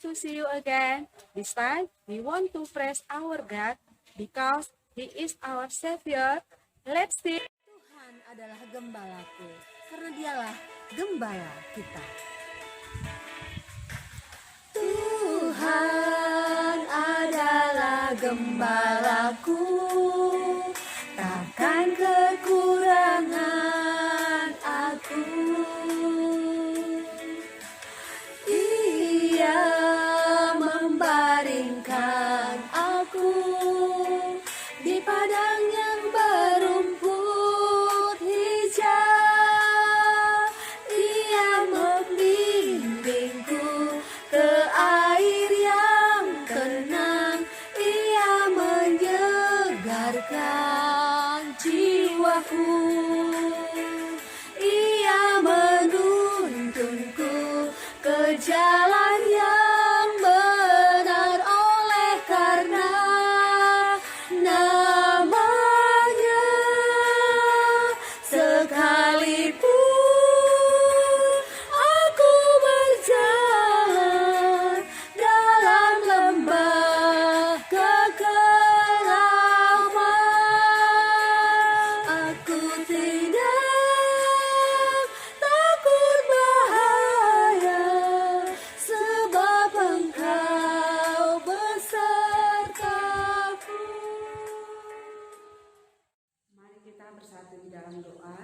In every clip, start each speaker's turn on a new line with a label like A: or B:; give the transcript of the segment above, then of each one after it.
A: to see you again. This time, we want to praise our God because He is our Savior. Let's sing.
B: Tuhan adalah gembalaku, karena dialah gembala kita. Tuhan adalah gembalaku, takkan kekurangan aku. Ia membaringkan aku di padang yang berumput hijau. Ia membimbingku ke air yang tenang. Ia menyegarkan jiwaku. Ia menuntunku ke jalan yang benar oleh karena namanya. Sekalipun aku berjalan dalam lembah kekelaman, aku tidak takut bahaya, sebab Engkau besertaku.
A: Mari kita bersatu di dalam doa.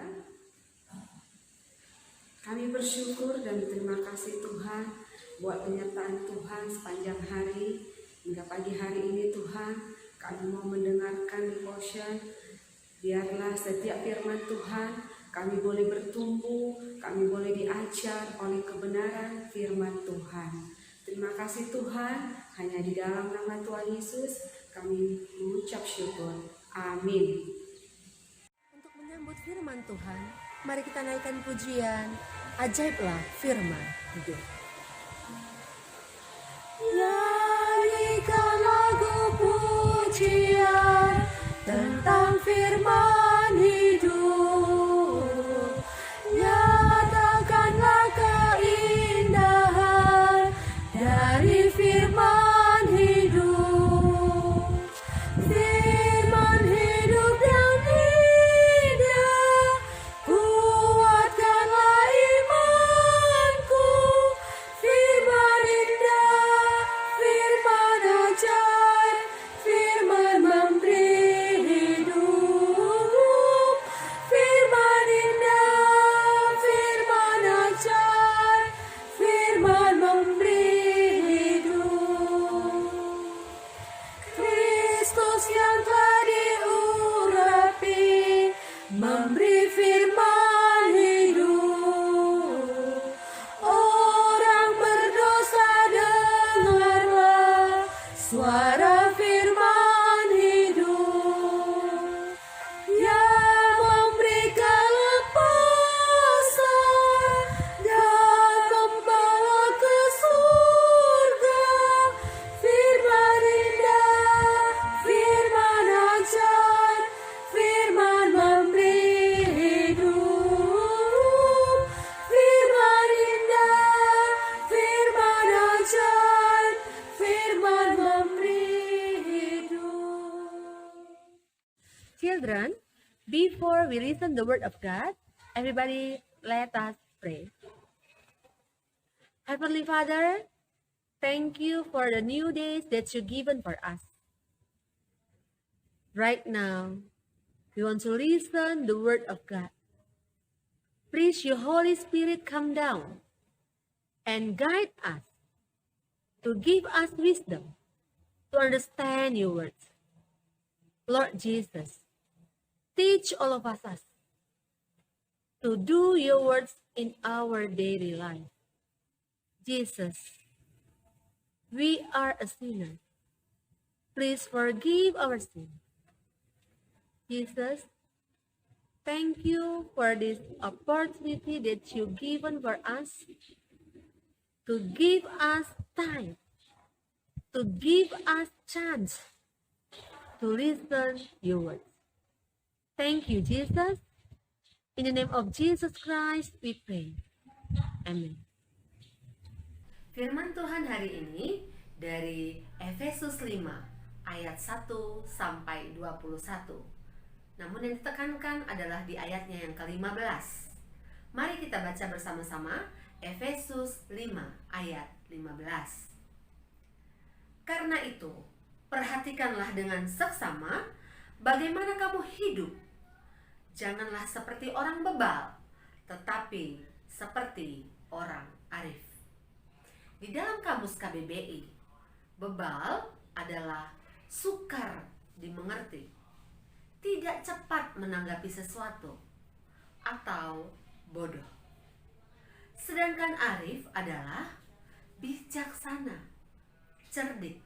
A: Kami bersyukur dan berterima kasih Tuhan buat penyertaan Tuhan sepanjang hari hingga pagi hari ini Tuhan. Kami mau mendengarkan devotion. Biarlah setiap firman Tuhan kami boleh bertumbuh, kami boleh diajar oleh kebenaran firman Tuhan. Terima kasih Tuhan, hanya di dalam nama Tuhan Yesus kami mengucap syukur. Amin.
B: Untuk menyambut firman Tuhan, mari kita naikkan pujian Ajaiblah Firman Hidup. Nyanyikan lagu pujian tentang firman hidup. Nyatakanlah keindahan dari firman hidup. Firman hidup yang indah, kuatkanlah imanku. Firman indah, firman ajaib, firman memberi hidup. Firman indah, firman ajaib, firman memberi hidup. Kristus yang telah diurapi, memberi firman hidup. Orang berdosa dengarlah suara firman hidup, yang memberi kelepasan dan membawa ke surga. Firman indah, firman ajaib, firman memberi hidup. Firman indah, firman ajaib, firman memberi hidup. Children, before we listen the word of God, everybody let us pray. Heavenly Father, thank you for the new days that you've given for us. Right now, we want to listen the word of God. Please, your Holy Spirit, come down and guide us to give us wisdom to understand your words. Lord Jesus, teach all of us to do your words in our daily life. Jesus, we are a sinner. Please forgive our sin. Jesus, thank you for this opportunity that you've given for us to give us time, to give us chance to listen your words. Thank you, Jesus. In the name of Jesus Christ, we pray. Amen. Firman Tuhan hari ini dari Efesus 5 ayat 1 sampai 21. Namun yang ditekankan adalah di ayatnya yang ke-15. Mari kita baca bersama-sama Efesus 5 ayat 15. Karena itu, perhatikanlah dengan seksama bagaimana kamu hidup. Janganlah seperti orang bebal, tetapi seperti orang arif. Di dalam kamus KBBI, bebal adalah sukar dimengerti, tidak cepat menanggapi sesuatu, atau bodoh. Sedangkan arif adalah bijaksana, cerdik,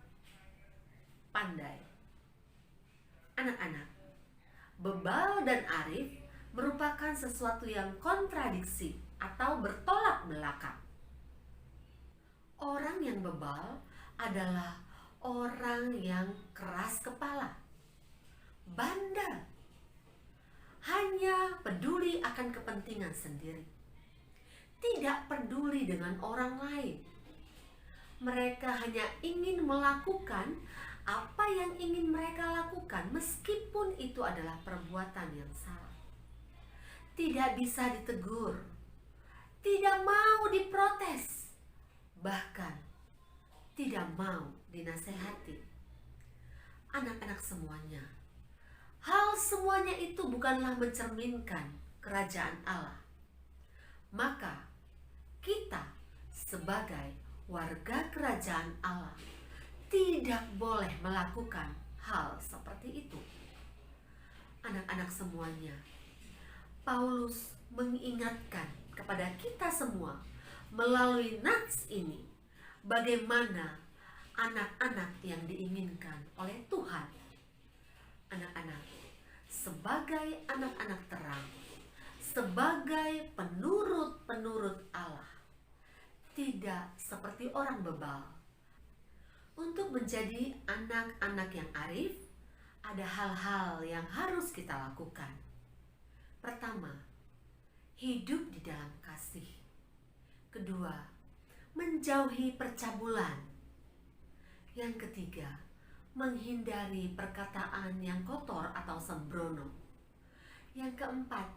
B: pandai. Anak-anak, bebal dan arif merupakan sesuatu yang kontradiksi atau bertolak belakang. Orang yang bebal adalah orang yang keras kepala, bandel, hanya peduli akan kepentingan sendiri, tidak peduli dengan orang lain. Mereka hanya ingin melakukan apa yang ingin mereka lakukan, meskipun itu adalah perbuatan yang salah. Tidak bisa ditegur, tidak mau diprotes, bahkan tidak mau dinasehati. Anak-anak semuanya, hal semuanya itu bukanlah mencerminkan kerajaan Allah. Maka kita sebagai warga kerajaan Allah tidak boleh melakukan hal seperti itu. Anak-anak semuanya, Paulus mengingatkan kepada kita semua melalui nats ini bagaimana anak-anak yang diinginkan oleh Tuhan. Anak-anak, sebagai anak-anak terang, sebagai penurut-penurut Allah, tidak seperti orang bebal. Untuk menjadi anak-anak yang arif, ada hal-hal yang harus kita lakukan. Pertama, hidup di dalam kasih. Kedua, menjauhi percabulan. Yang ketiga, menghindari perkataan yang kotor atau sembrono. Yang keempat,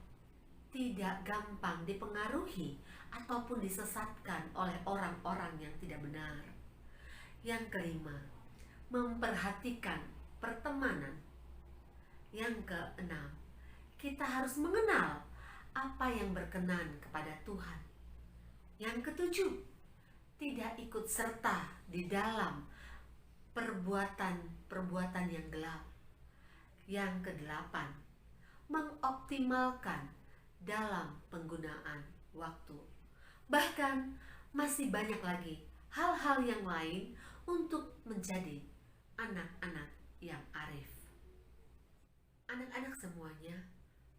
B: tidak gampang dipengaruhi ataupun disesatkan oleh orang-orang yang tidak benar. Yang kelima, memperhatikan pertemanan. Yang keenam, kita harus mengenal apa yang berkenan kepada Tuhan. Yang ketujuh, tidak ikut serta di dalam perbuatan-perbuatan yang gelap. Yang kedelapan, mengoptimalkan dalam penggunaan waktu. Bahkan masih banyak lagi hal-hal yang lain untuk menjadi anak-anak yang arif. Anak-anak semuanya,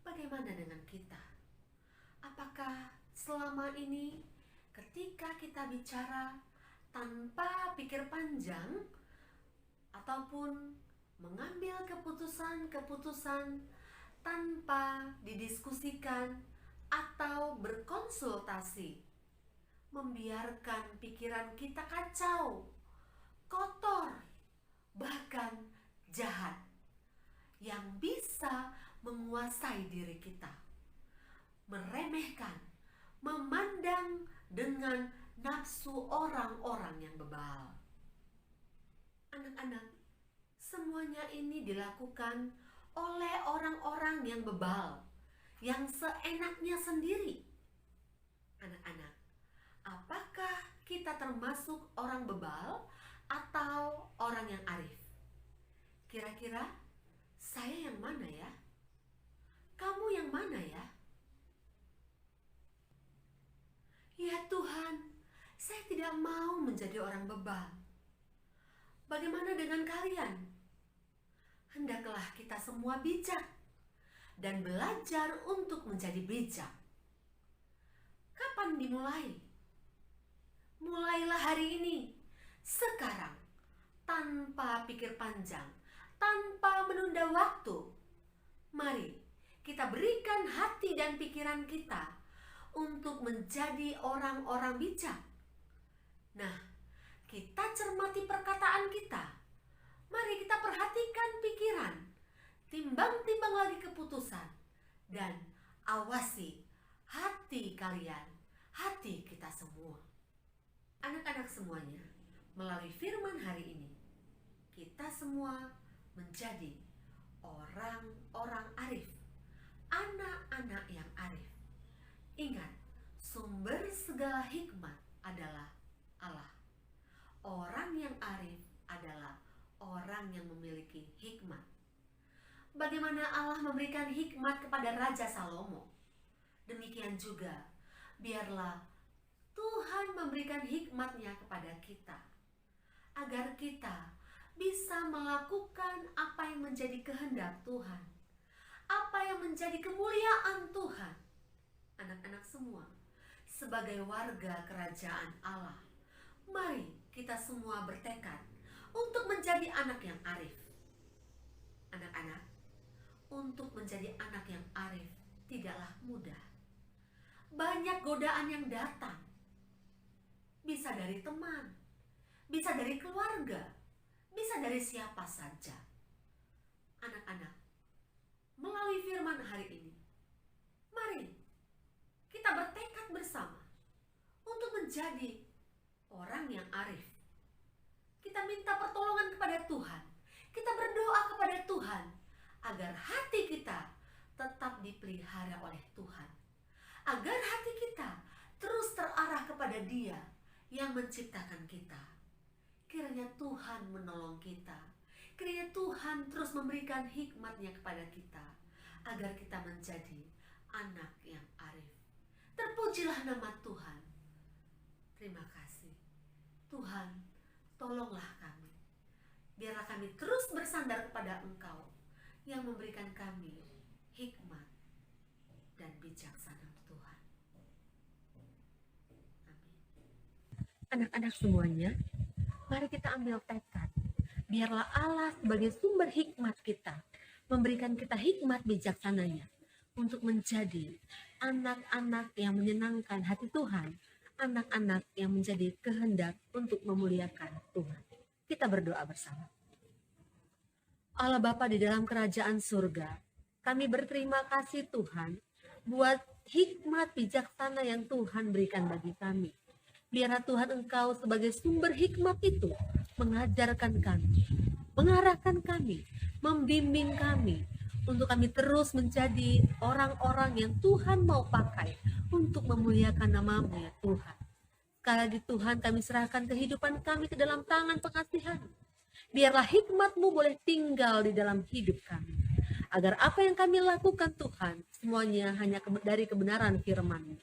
B: bagaimana dengan kita? Apakah selama ini ketika kita bicara tanpa pikir panjang ataupun mengambil keputusan-keputusan tanpa didiskusikan atau berkonsultasi, membiarkan pikiran kita kacau, kotor, bahkan jahat, yang bisa menguasai diri kita, meremehkan, memandang dengan nafsu orang-orang yang bebal. Anak-anak, semuanya ini dilakukan oleh orang-orang yang bebal, yang seenaknya sendiri. Anak-anak, apakah kita termasuk orang bebal atau orang yang arif? Kira-kira saya yang mana ya? Kamu yang mana ya? Ya Tuhan, saya tidak mau menjadi orang bebal. Bagaimana dengan kalian? Hendaklah kita semua bijak dan belajar untuk menjadi bijak. Kapan dimulai? Mulailah hari ini, sekarang, tanpa pikir panjang, tanpa menunda waktu. Mari kita berikan hati dan pikiran kita untuk menjadi orang-orang bijak. Nah, kita cermati perkataan kita. Mari kita perhatikan pikiran, timbang-timbang lagi keputusan, dan awasi hati kalian, hati kita semua. Anak-anak semuanya, melalui firman hari ini, kita semua menjadi orang-orang arif, anak-anak yang arif. Ingat, sumber segala hikmat adalah Allah. Orang yang arif adalah orang yang memiliki hikmat. Bagaimana Allah memberikan hikmat kepada Raja Salomo, demikian juga biarlah Tuhan memberikan hikmatnya kepada kita, agar kita bisa melakukan apa yang menjadi kehendak Tuhan, apa yang menjadi kemuliaan Tuhan. Anak-anak semua, sebagai warga kerajaan Allah, mari kita semua bertekad untuk menjadi anak yang arif. Anak-anak, untuk menjadi anak yang arif tidaklah mudah. Banyak godaan yang datang. Bisa dari teman, bisa dari keluarga, bisa dari siapa saja. Anak-anak, melalui firman hari ini, mari kita bertekad bersama untuk menjadi orang yang arif. Kita minta pertolongan kepada Tuhan. Kita berdoa kepada Tuhan agar hati kita tetap dipelihara oleh Tuhan. Agar hati kita terus terarah kepada Dia yang menciptakan kita. Kiranya Tuhan menolong kita. Kiranya Tuhan terus memberikan hikmatnya kepada kita, agar kita menjadi anak yang arif. Terpujilah nama Tuhan. Terima kasih. Tuhan, tolonglah kami. Biarlah kami terus bersandar kepada Engkau yang memberikan kami hikmat dan bijaksana Tuhan. Amin. Anak-anak semuanya, mari kita ambil tekad. Biarlah Allah sebagai sumber hikmat kita, memberikan kita hikmat bijaksananya untuk menjadi anak-anak yang menyenangkan hati Tuhan, anak-anak yang menjadi kehendak untuk memuliakan Tuhan. Kita berdoa bersama. Allah Bapa di dalam kerajaan surga, kami berterima kasih Tuhan buat hikmat bijaksana yang Tuhan berikan bagi kami. Biarlah Tuhan Engkau sebagai sumber hikmat itu mengajarkan kami, mengarahkan kami, membimbing kami, untuk kami terus menjadi orang-orang yang Tuhan mau pakai untuk memuliakan nama-Mu ya Tuhan. Sekali lagi Tuhan, kami serahkan kehidupan kami ke dalam tangan pengasihan. Biarlah hikmat-Mu boleh tinggal di dalam hidup kami, agar apa yang kami lakukan Tuhan, semuanya hanya dari kebenaran firman-Mu.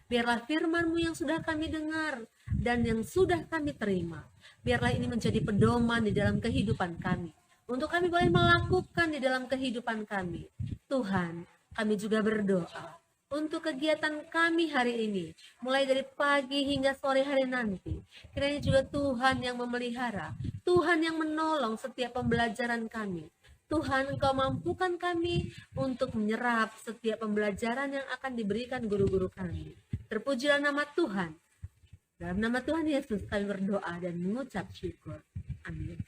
B: Biarlah firman-Mu yang sudah kami dengar dan yang sudah kami terima, biarlah ini menjadi pedoman di dalam kehidupan kami, untuk kami boleh melakukan di dalam kehidupan kami. Tuhan, kami juga berdoa untuk kegiatan kami hari ini, mulai dari pagi hingga sore hari nanti. Kiranya juga Tuhan yang memelihara, Tuhan yang menolong setiap pembelajaran kami. Tuhan, Engkau mampukan kami untuk menyerap setiap pembelajaran yang akan diberikan guru-guru kami. Terpujilah nama Tuhan. Dalam nama Tuhan Yesus kami berdoa dan mengucap syukur. Amin.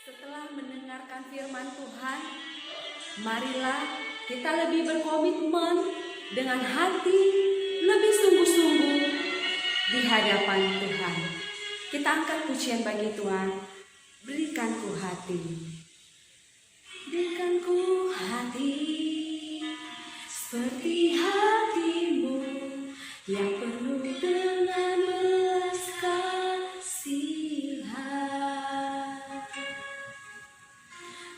A: Setelah mendengarkan firman Tuhan, marilah kita lebih berkomitmen dengan hati lebih sungguh-sungguh di hadapan Tuhan. Kita angkat pujian bagi Tuhan. Berikan ku hati, berikan ku hati seperti hatimu yang penuh dengan belas kasihan.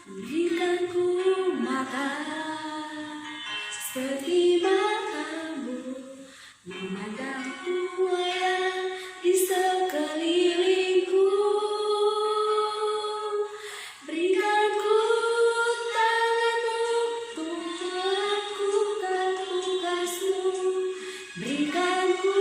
A: Berikan ku mata seperti matamu, memandangku yang di sekelilingku. Berikan ku tangan untuk melakukan tugasmu. Berikan ku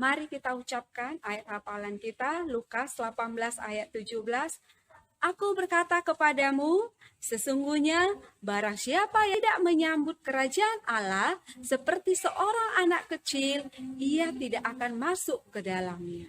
A: Mari kita ucapkan ayat hafalan kita, Lukas 18 ayat 17. Aku berkata kepadamu, sesungguhnya barang siapa yang tidak menyambut kerajaan Allah seperti seorang anak kecil, ia tidak akan masuk ke dalamnya.